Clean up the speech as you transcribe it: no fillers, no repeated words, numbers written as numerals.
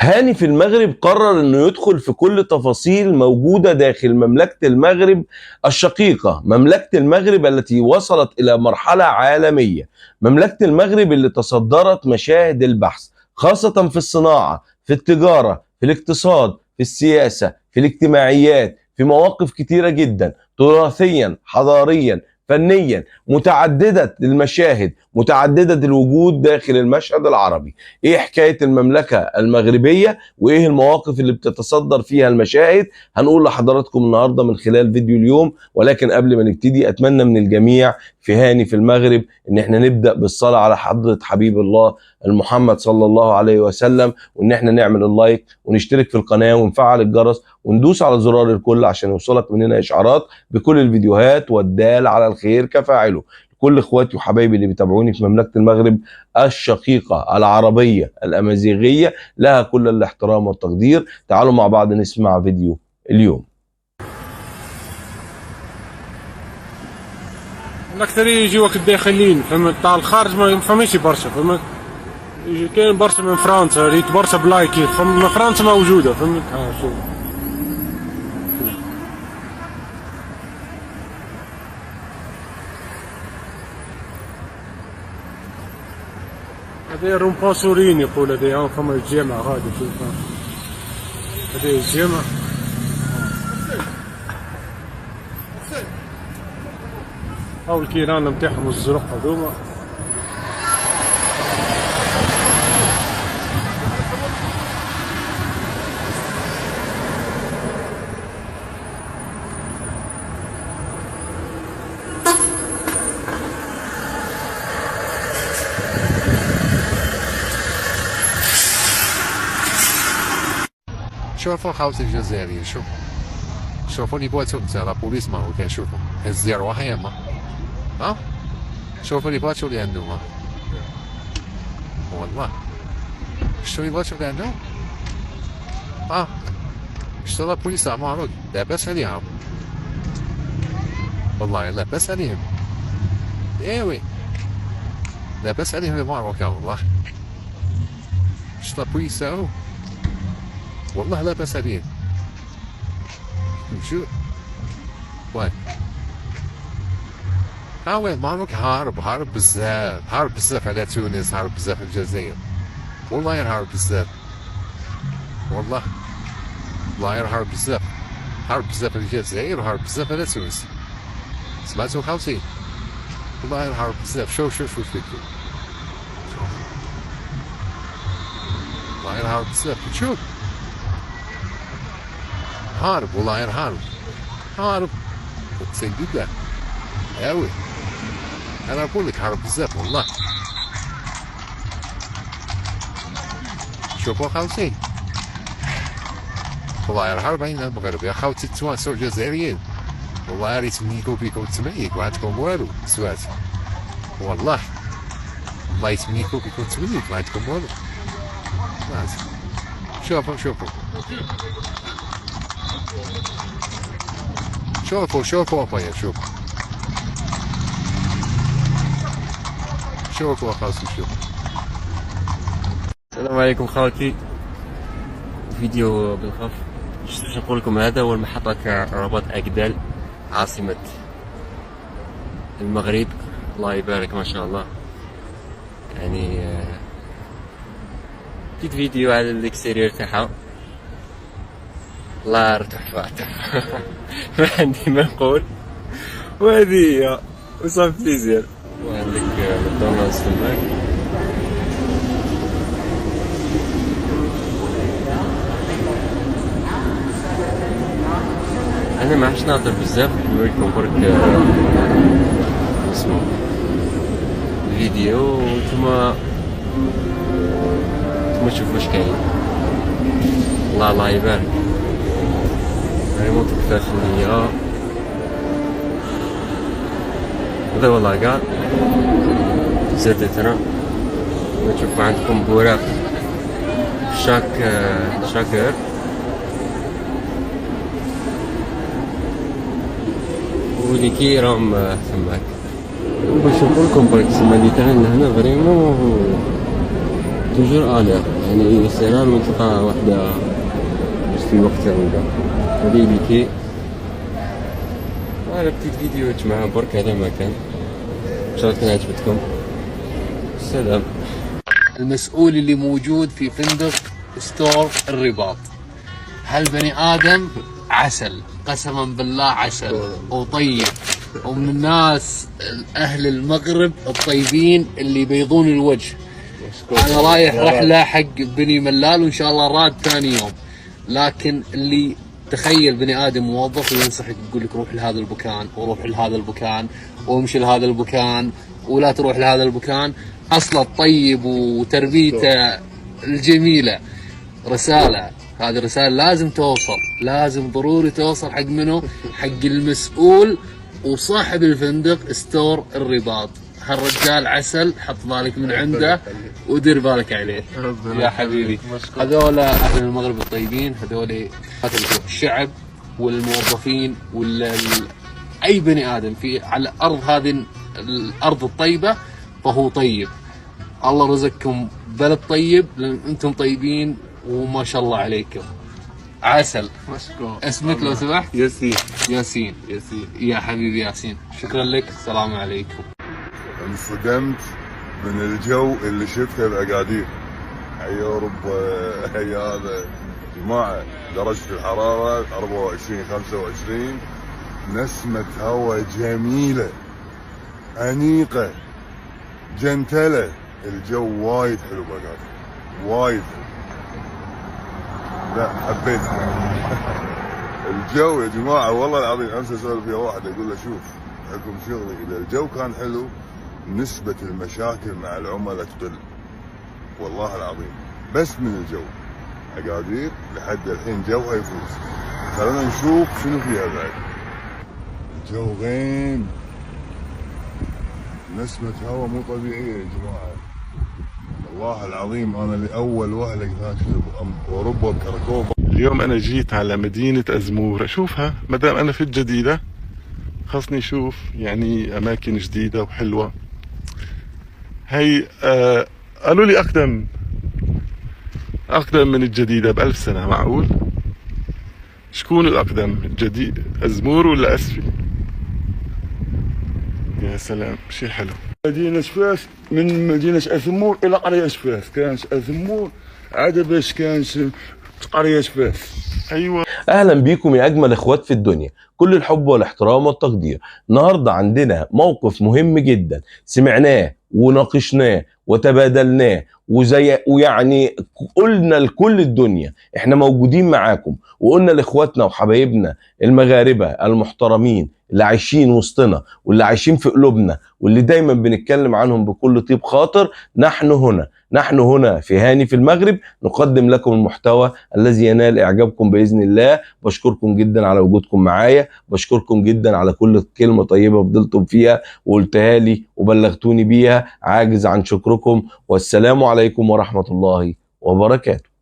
هاني في المغرب قرر انه يدخل في كل تفاصيل موجودة داخل مملكة المغرب الشقيقة، مملكة المغرب التي وصلت الى مرحلة عالمية، مملكة المغرب اللي تصدرت مشاهد البحث خاصة في الصناعة، في التجارة، في الاقتصاد، في السياسة، في الاجتماعيات، في مواقف كتيرة جدا، تراثيا، حضاريا، فنيا، متعددة المشاهد، متعددة الوجود داخل المشهد العربي. ايه حكاية المملكة المغربية وايه المواقف اللي بتتصدر فيها المشاهد؟ هنقول لحضراتكم النهاردة من خلال فيديو اليوم. ولكن قبل ما نبتدي اتمنى من الجميع في هاني في المغرب ان احنا نبدأ بالصلاة على حضرة حبيب الله المحمد صلى الله عليه وسلم، وان احنا نعمل اللايك ونشترك في القناة ونفعل الجرس وندوس على زرار الكل عشان يوصلك مننا اشعارات بكل الفيديوهات، والدال على الخير كفاعله. كل اخواتي وحبايبي اللي بيتابعوني في مملكة المغرب الشقيقة العربية الأمازيغية، لها كل الاحترام والتقدير. تعالوا مع بعض نسمع فيديو اليوم. الاكثر يجيوك الداخلين، فهمت؟ تاع الخارج ما فماش برشا، فهمت؟ كاين برشا من فرنسا، ريت برشا بلايكي، من فرنسا موجوده، فهمت؟ شوف هذا رومبا سورين يقول هذا، فما الجامع غادي، شوف هذا الجامع. هاو الكيران نتاعهم الزرق هذوما. شوفوا خاوتي الجزائريين، شوفوا لي بواتو تاع لا بوليس ما هو كنشوفوا الزير واحد يما، ها شوفوا لي بواتو اللي عندهم، والله شتو لي بواتو اللي عندهم، شتو لا بوليس تاع ماروك لاباس عليهم، والله لاباس عليهم، ايوي لاباس عليهم الماروك والله. شتو لا بوليس تاعو والله لا بأس عليه. شو وين وين ماروك هارب بزاف على تونس، هارب بزاف على الجزائر، والله هارب بزاف، والله هارب بزاف على الجزائر وهارب بزاف على تونس. سمعتو خاوتي؟ والله هارب بزاف. شوف والله هارب بزاف. شوف هارب، والله هارب اقسم بالله. اوي انا اقول لك هارب بزاف والله. شوفوا خاوتي، والله هارب بين المغرب يا خاوتي، التوانسه والجزائريين والله ريت منيكو بيكو تميك وعندكم والو سوات، والله يتمنيكو بيكو تميك ما عندكم والو. شوفوا اخويا، شوفوا خاوتي. السلام عليكم خاوتي، فيديو بالخف. باش نقول لكم هذا هو المحطة تاع رباط أكدال عاصمة المغرب. الله يبارك ما شاء الله. يعني جيت فيديو على الاكستيريور تاعها، الله تحفة ما عندي ما نقول، وهذه هي وصافي بليزير. وعندك ماكدونالدز تماك. انا ما عادش ناطر بزاف، نوريكم برك اسمو الفيديو وانتوما تشوفوا واش كاين. الله يبارك. ريموت الكفافية هذا والله كاع زادت هنا. وتشوفوا عندكم بوراق شاكر وليكي راهم تماك. باش نقول لكم برك تسمى لي تاعنا هنا فريمون توجور الير. يعني سيناء منطقة واحدة بس في وقت الربع. حبيبتي أنا بديت فيديو يا جماعة برك على مكان، إن شاء الله تكون عجبتكم. سلام. المسؤول اللي موجود في فندق ستور الرباط هالبني آدم عسل، قسما بالله عسل وطيب، ومن الناس أهل المغرب الطيبين اللي يبيضون الوجه. أنا رايح رحلة حق بني ملال وإن شاء الله راد ثاني يوم، لكن اللي تخيل بني آدم موظف وينصحك يقول لك روح لهذا المكان وروح لهذا المكان وامشي لهذا المكان ولا تروح لهذا المكان، أصله الطيب وتربيته الجميلة. رسالة، هذه الرسالة لازم توصل، لازم ضروري توصل حق منه؟ حق المسؤول وصاحب الفندق ستور الرباط. هالرجال عسل، حط بالك من عنده ودير بالك عليه يا حبيبي. هذول أهل المغرب الطيبين، هذول الشعب والموظفين أي بني آدم في على الأرض هذه الأرض الطيبة فهو طيب. الله رزقكم بلد طيب لأن أنتم طيبين وما شاء الله عليكم عسل. مشكور. اسمك لو سمحت؟ ياسين. ياسين. ياسين. يا حبيبي ياسين، شكرا لك، السلام عليكم. انصدمت من الجو اللي شفته بأكادير. هي اوروبا، هي هذا جماعه درجه الحراره 24 25، نسمه هواء جميله انيقه جنتله، الجو وايد حلو بأكادير، وايد حلو. لا حبيتها. الجو يا جماعه والله العظيم امس اسولف ويا واحد اقول له شوف حكم شغلي اذا الجو كان حلو نسبة المشاكل مع العملاء تقل، والله العظيم بس من الجو. أكادير لحد الحين جوها يفوز، خلونا نشوف شنو فيها بعد. الجو غيم، نسمة هواء مو طبيعية يا جماعة، والله العظيم أنا لأول وهلة هناك في أوروبا بكراكوفا. اليوم أنا جيت على مدينة أزمور أشوفها، مدام أنا في الجديدة خصني أشوف يعني أماكن جديدة وحلوة. هي قالوا لي أقدم من الجديدة ب1000 سنة، معقول؟ شكون الأقدم، الجديد أزمور ولا أسفي؟ يا سلام شي حلو. مدينة فاس، من مدينة أزمور إلى قرية فاس، كانت أزمور عدبش كانت قرية فاس. أيوة. اهلا بيكم يا اجمل اخوات في الدنيا، كل الحب والاحترام والتقدير. النهارده عندنا موقف مهم جدا سمعناه وناقشناه وتبادلناه ويعني قلنا لكل الدنيا احنا موجودين معاكم، وقلنا لاخواتنا وحبايبنا المغاربه المحترمين اللي عايشين وسطنا واللي عايشين في قلوبنا واللي دايما بنتكلم عنهم بكل طيب خاطر، نحن هنا في هاني في المغرب نقدم لكم المحتوى الذي ينال اعجابكم باذن الله. بشكركم جدا على وجودكم معايا، بشكركم جدا على كل كلمه طيبه فضلتم فيها وقلتها لي وبلغتوني بيها، عاجز عن شكركم. والسلام عليكم ورحمه الله وبركاته.